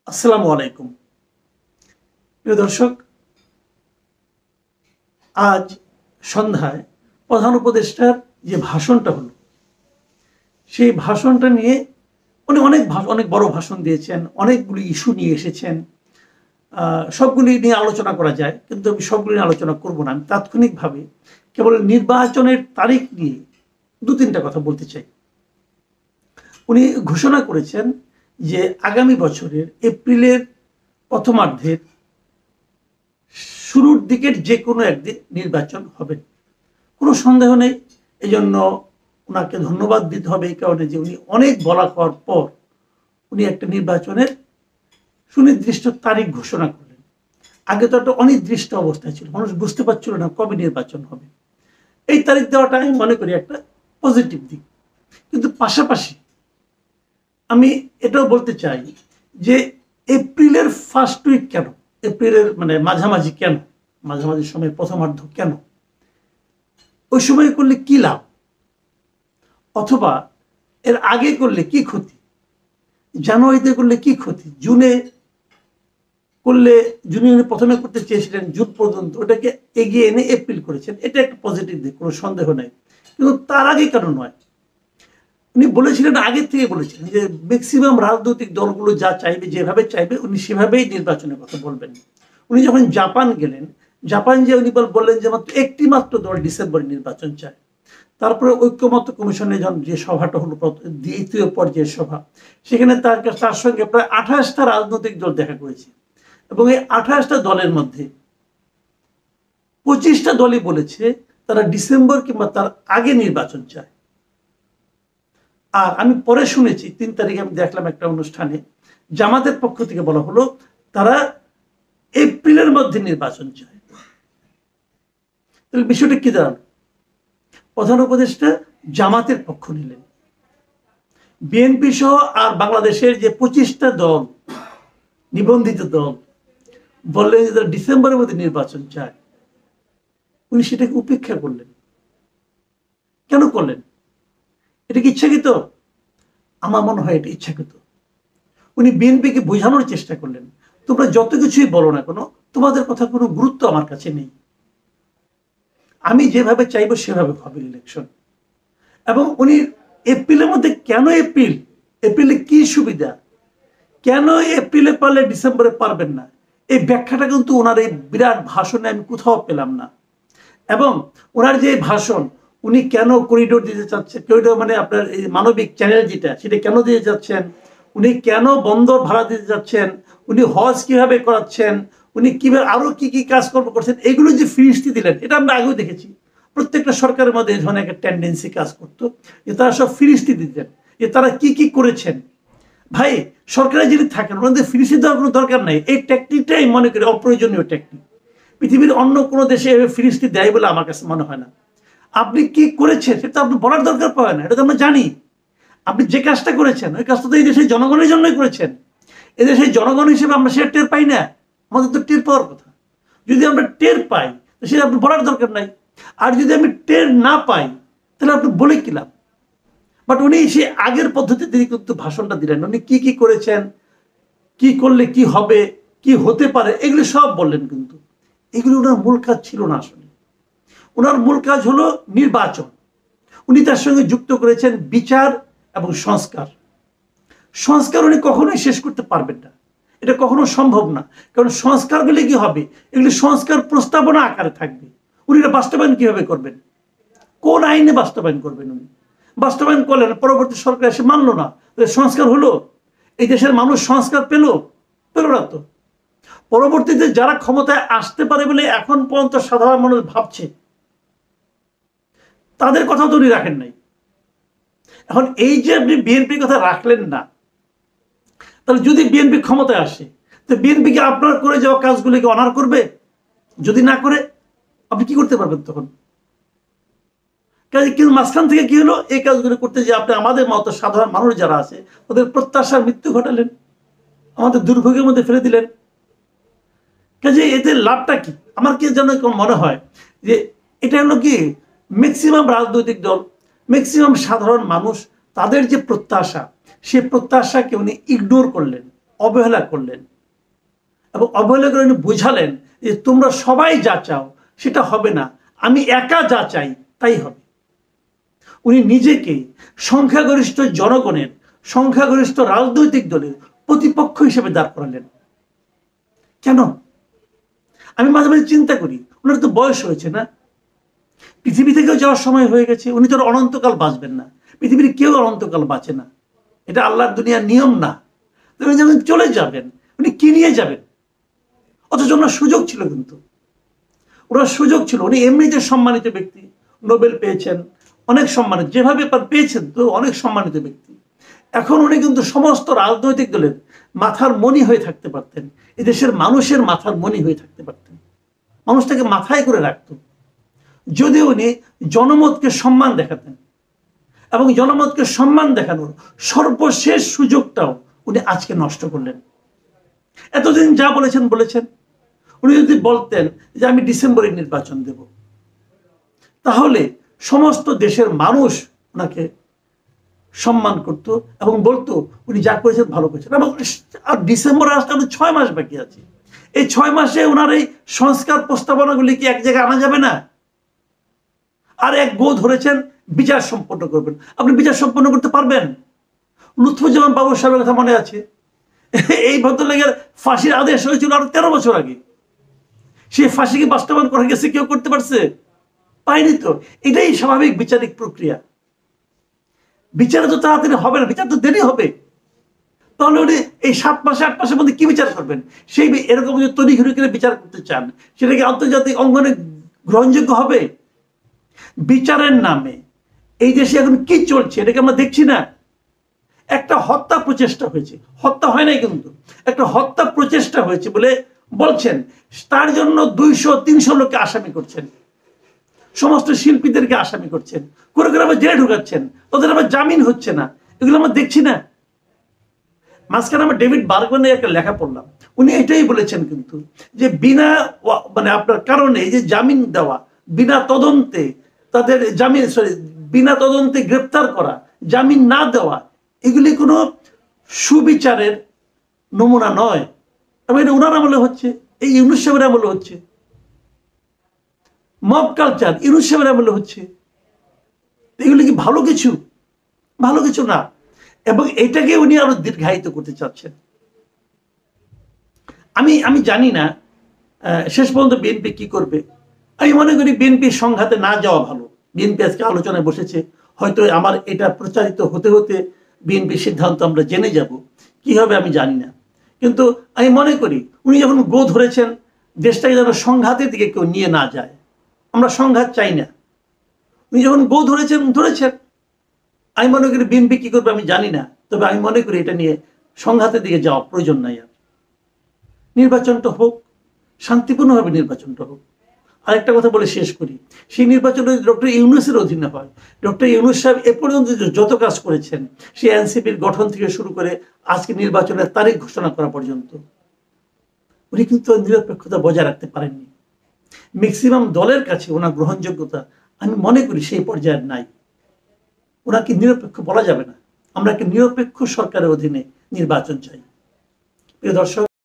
আসসালামু আলাইকুম প্রিয় দর্শক, আজ সন্ধ্যায় প্রধান উপদেষ্টার যে ভাষণটা হলো সেই ভাষণটা নিয়ে উনি অনেক বড় ভাষণ দিয়েছেন, অনেকগুলি ইস্যু নিয়ে এসেছেন। সবগুলি নিয়ে আলোচনা করা যায়, কিন্তু আমি সবগুলি নিয়ে আলোচনা করব না। আমি তাৎক্ষণিকভাবে কেবল নির্বাচনের তারিখ নিয়ে দু তিনটা কথা বলতে চাই। উনি ঘোষণা করেছেন যে আগামী বছরের এপ্রিলের প্রথমার্ধের শুরুর দিকের যে কোনো একদিন নির্বাচন হবে, কোনো সন্দেহ নেই। এই জন্য ওনাকে ধন্যবাদ দিতে হবে, এই কারণে যে উনি অনেক বলা হওয়ার পর উনি একটা নির্বাচনের সুনির্দিষ্ট তারিখ ঘোষণা করলেন। আগে তো একটা অনির্দিষ্ট অবস্থায় ছিল, মানুষ বুঝতে পারছিল না কবে নির্বাচন হবে। এই তারিখ দেওয়াটা আমি মনে করি একটা পজিটিভ দিক। কিন্তু পাশাপাশি আমি এটাও বলতে চাই যে এপ্রিলের ফার্স্ট উইক কেন, এপ্রিলের মাঝামাঝি কেন, মাঝামাঝি সময় প্রথমার্ধ কেন, ওই সময় করলে কি লাভ, অথবা এর আগে করলে কি ক্ষতি, জানুয়ারিতে করলে কি ক্ষতি, জুনে করলে, জুনে প্রথমে করতে চেয়েছিলেন জুন পর্যন্ত, ওটাকে এগিয়ে এনে এপ্রিল করেছেন, এটা একটা পজিটিভ দিক, কোনো সন্দেহ নেই। কিন্তু তার আগে কেন নয়? উনি বলেছিলেন, আগের থেকে বলেছিলেন যে ম্যাক্সিমাম রাজনৈতিক দলগুলো যা চাইবে, যেভাবে চাইবে উনি সেভাবেই নির্বাচনের কথা বলবেন। উনি যখন জাপান গেলেন, জাপান যে উনি বললেন যে মাত্র একটি মাত্র দল ডিসেম্বরে নির্বাচন চায়। তারপরে ঐক্যমত্য কমিশনের যে সভাটা হলো, দ্বিতীয় পর্যায়ের সভা, সেখানে তার সঙ্গে প্রায় 28টা রাজনৈতিক দল দেখা করেছে, এবং এই 28টা দলের মধ্যে 25টা দলই বলেছে তারা ডিসেম্বর কিংবা তার আগে নির্বাচন চায়। আর আমি পরে শুনেছি, 3 তারিখে আমি দেখলাম একটা অনুষ্ঠানে জামাতের পক্ষ থেকে বলা হলো তারা এপ্রিলের মধ্যে নির্বাচন চায়। তাহলে বিষয়টা কি দাঁড়ালো? প্রধান উপদেষ্টা জামাতের পক্ষ নিলেন, বিএনপি সহ আর বাংলাদেশের যে 25টা দল, নিবন্ধিত দল, বললেন যে তারা ডিসেম্বরের মধ্যে নির্বাচন চায়। উনি সেটাকে উপেক্ষা করলেন। কেন করলেন? এটা কি ইচ্ছাকৃত? আমার মনে হয় এটা ইচ্ছাকৃত। উনি বিএনপিকে বোঝানোর চেষ্টা করলেন, তোমরা যত কিছুই বলো না কেন, তোমাদের কথা কোনো গুরুত্ব আমার কাছে নেই, আমি যেভাবে চাইবো সেভাবে হবে ইলেকশন। এবং উনি এপ্রিলের মধ্যে, কেন এপ্রিল, এপ্রিলে কি সুবিধা, কেন এপ্রিলে পারলে ডিসেম্বরে পারবেন না, এই ব্যাখ্যাটা কিন্তু ওনার এই বিরাট ভাষণে আমি কোথাও পেলাম না। এবং ওনার যে ভাষণ, উনি কেন করিডোর দিতে চাচ্ছেন, করিডোর মানে আপনার এই মানবিক চ্যানেল যেটা, সেটা কেন দিতে যাচ্ছেন, উনি কেন বন্দর ভাড়া দিতে যাচ্ছেন, উনি হজ কিভাবে করাচ্ছেন, উনি কিভাবে আরো কি কি কাজকর্ম করছেন, এগুলো যে ফিরিস্তি দিলেন, এটা আমরা আগেও দেখেছি। প্রত্যেকটা সরকারের মধ্যে এই ধরনের একটা টেন্ডেন্সি কাজ করতো, যে তারা সব ফিরিস্তি দিতেন, যে তারা কি কি করেছেন। ভাই, সরকারে যিনি থাকেন ওনাদের ফিরিস্তি দেওয়ার কোনো দরকার নাই। এই টেকনিকটাই মনে করি অপ্রয়োজনীয় টেকনিক। পৃথিবীর অন্য কোনো দেশে ফিরিস্তি দেয় বলে আমার কাছে মনে হয় না। আপনি কি করেছেন সেটা আপনি বলার দরকার পড়ে না, এটা তো আমরা জানি। আপনি যে কাজটা করেছেন ওই কাজটা তো এই দেশের জনগণের জন্যই করেছেন। এদেশের জনগণ হিসেবে আমরা সেটা টের পাই না? আমাদের তো টের পাওয়ার কথা। যদি আমরা টের পাই সেটা আপনি বলার দরকার নাই। আর যদি আমি টের না পাই তাহলে আপনি বলে কি লাভ? বাট উনি সে আগের পদ্ধতিতে কিন্তু ভাষণটা দিলেন, উনি কি কি করেছেন, কি করলে কি হবে, কি হতে পারে, এগুলো সব বললেন। কিন্তু এগুলো ওনার মূল কাজ ছিল না। আসলে ওনার মূল কাজ হলো নির্বাচন। উনি তার সঙ্গে যুক্ত করেছেন বিচার এবং সংস্কার। সংস্কার উনি কখনোই শেষ করতে পারবেন না, এটা কখনো সম্ভব না। কারণ সংস্কারগুলি কি হবে, এগুলি সংস্কার প্রস্তাবনা আকারে থাকবে। উনি এটা বাস্তবায়ন কিভাবে করবেন, কোন আইনে বাস্তবায়ন করবেন? উনি বাস্তবায়ন করলেন, পরবর্তী সরকার এসে মানলো না, সংস্কার হলো? এই দেশের মানুষ সংস্কার পেল না তো। পরবর্তীতে যারা ক্ষমতায় আসতে পারে বলে এখন পর্যন্ত সাধারণ মানুষ ভাবছে, তাদের কথা তো উনি রাখেন নাই। এখন এই যে আপনি বিএনপির কথা রাখলেন না, তাহলে যদি বিএনপি ক্ষমতায় আসে, তো বিএনপি কি আপনার করে যাওয়া কাজগুলিকে অনার করবে? যদি না করে আপনি কি করতে পারবেন তখন? কাজে কিন্তু মাঝখান থেকে কি হলো, এই কাজগুলো করতে যে আপনি আমাদের মতো সাধারণ মানুষ যারা আছে ওদের প্রত্যাশার মৃত্যু ঘটালেন, আমাদের দুর্ভোগের মধ্যে ফেলে দিলেন। কাজে এতে লাভটা কি? আমার কি যেন মনে হয় যে এটা হলো কি, ম্যাক্সিমাম রাজনৈতিক দল, ম্যাক্সিমাম সাধারণ মানুষ, তাদের যে প্রত্যাশা, সে প্রত্যাশাকে উনি ইগনোর করলেন। অবহেলা করলেন এবং অবহেলা করে উনি বুঝালেন যে তোমরা সবাই যা চাও সেটা হবে না, আমি একা যা চাই তাই হবে। উনি নিজেকে সংখ্যাগরিষ্ঠ জনগণের, সংখ্যাগরিষ্ঠ রাজনৈতিক দলের প্রতিপক্ষ হিসেবে দাঁড় করালেন। কেন? আমি মাঝে মাঝে চিন্তা করি, ওনার তো বয়স হয়েছে না, পৃথিবী থেকেও যাওয়ার সময় হয়ে গেছে, উনি তো অনন্তকাল বাঁচবেন না, পৃথিবীর কেউ অনন্তকাল বাঁচে না, এটা আল্লাহর দুনিয়ার নিয়ম না। উনি যখন চলে যাবেন উনি কি নিয়ে যাবেন? অথচ ওনার সুযোগ ছিল, কিন্তু ওনার সুযোগ ছিল, উনি এমনিতে সম্মানিত ব্যক্তি, নোবেল পেয়েছেন, অনেক সম্মানিত, যেভাবে পেয়েছেন তো অনেক সম্মানিত ব্যক্তি। এখন উনি কিন্তু সমস্ত রাজনৈতিক দলের মাথার মণি হয়ে থাকতে পারতেন, এই দেশের মানুষের মাথার মণি হয়ে থাকতে পারতেন, মানুষটাকে মাথায় করে রাখত, যদি উনি জনমতকে সম্মান দেখাতেন। এবং জনমতকে সম্মান দেখানোর সর্বশেষ সুযোগটাও উনি আজকে নষ্ট করলেন। এতদিন যা বলেছেন বলেছেন, উনি যদি বলতেন যে আমি ডিসেম্বরে নির্বাচন দেব, তাহলে সমস্ত দেশের মানুষ ওনাকে সম্মান করত এবং বলতো উনি যা করেছেন ভালো করেছেন। এবং আর ডিসেম্বরে আসতে আমাদের 6 মাস বাকি আছে, এই 6 মাসে ওনার এই সংস্কার প্রস্তাবনাগুলি কি এক জায়গায় আনা যাবে না? আর এক গো ধরেছেন বিচার সম্পন্ন করবেন, আপনি বিচার সম্পন্ন করতে পারবেন? লুৎফুজ্জামান বাবু সাহেবের কথা মনে আছে, এই ভদ্রলোকের ফাঁসির আদেশ হয়েছিল আরো 13 বছর আগে, সেই ফাঁসিকে বাস্তবায়ন করা গেছে, কেউ করতে পারছে? পায়নি তো। এটাই স্বাভাবিক বিচারিক প্রক্রিয়া। বিচার তো তাড়াতাড়ি হবে না, বিচার তো দেরি হবে। তাহলে উনি এই 7 মাসে 8 মাসের মধ্যে কি বিচার করবেন? সেই এরকম যদি তড়িঘড়ি করে বিচার করতে চান, সেটা কি আন্তর্জাতিক অঙ্গনে গ্রহণযোগ্য হবে? বিচারের নামে এই দেশে এখন কি চলছে এটাকে আমরা দেখছি না। একটা হত্যা প্রচেষ্টা হয়েছে, হত্যা হয় নাই কিন্তু, একটা হত্যা প্রচেষ্টা হয়েছে বলে বলছেন, তার জন্য 200-300 লোককে আসামি করছেন, সমস্ত শিল্পীদেরকে আসামি করছেন, করে করে আবার জেলে ঢুকাচ্ছেন, তাদের আবার জামিন হচ্ছে না, এগুলো আমরা দেখছি না। মাঝখানে আমরা ডেভিড বার্গম্যানের একটা লেখা পড়লাম, উনি এটাই বলেছেন কিন্তু, যে বিনা মানে আপনার কারণে এই যে জামিন দেওয়া, বিনা তদন্তে তাদের জামিন, বিনা তদন্তে গ্রেপ্তার করা, জামিন না দেওয়া, এগুলি কোনো সুবিচারের নমুনা নয়। এবং এটা ওনার আমলে হচ্ছে, এই ইউনূস সাহেবের আমলে হচ্ছে, মব কালচার ইউনূস সাহেবের আমলে হচ্ছে। এগুলি কি ভালো কিছু? ভালো কিছু না। এবং এটাকে উনি আরো দীর্ঘায়িত করতে চাচ্ছেন। আমি জানি না শেষ পর্যন্ত বিএনপি কি করবে। আমি মনে করি বিএনপির সংঘাতে না যাওয়া ভালো। বিএনপি আজকে আলোচনায় বসেছে, হয়তো আমার এটা প্রচারিত হতে হতে বিএনপির সিদ্ধান্ত আমরা জেনে যাব, কি হবে আমি জানি না। কিন্তু আমি মনে করি উনি যখন গো ধরেছেন, দেশটাকে যেন সংঘাতের দিকে কেউ নিয়ে না যায়, আমরা সংঘাত চাই না। উনি যখন গো ধরেছেন, আমি মনে করি বিএনপি কি করবে আমি জানি না, তবে আমি মনে করি এটা নিয়ে সংঘাতের দিকে যাওয়া প্রয়োজন নাই। আর নির্বাচনটা হোক, শান্তিপূর্ণভাবে নির্বাচনটা হোক। আরেকটা কথা বলে শেষ করি, সেই নির্বাচন ডক্টর ইউনূসের অধীনে হয়। ডক্টর ইউনূস সাহেব এ পর্যন্ত যত কাজ করেছেন, সেই এনসিপির গঠন থেকে শুরু করে আজকে নির্বাচনের তারিখ ঘোষণা করা পর্যন্ত, উনি কিন্তু নিরপেক্ষতা বজায় রাখতে পারেননি। ম্যাক্সিমাম দলের কাছে ওনার গ্রহণযোগ্যতা আমি মনে করি সেই পর্যায়ের নাই। ওনাকে নিরপেক্ষ বলা যাবে না। আমরা একটা নিরপেক্ষ সরকারের অধীনে নির্বাচন চাই। প্রিয় দর্শক,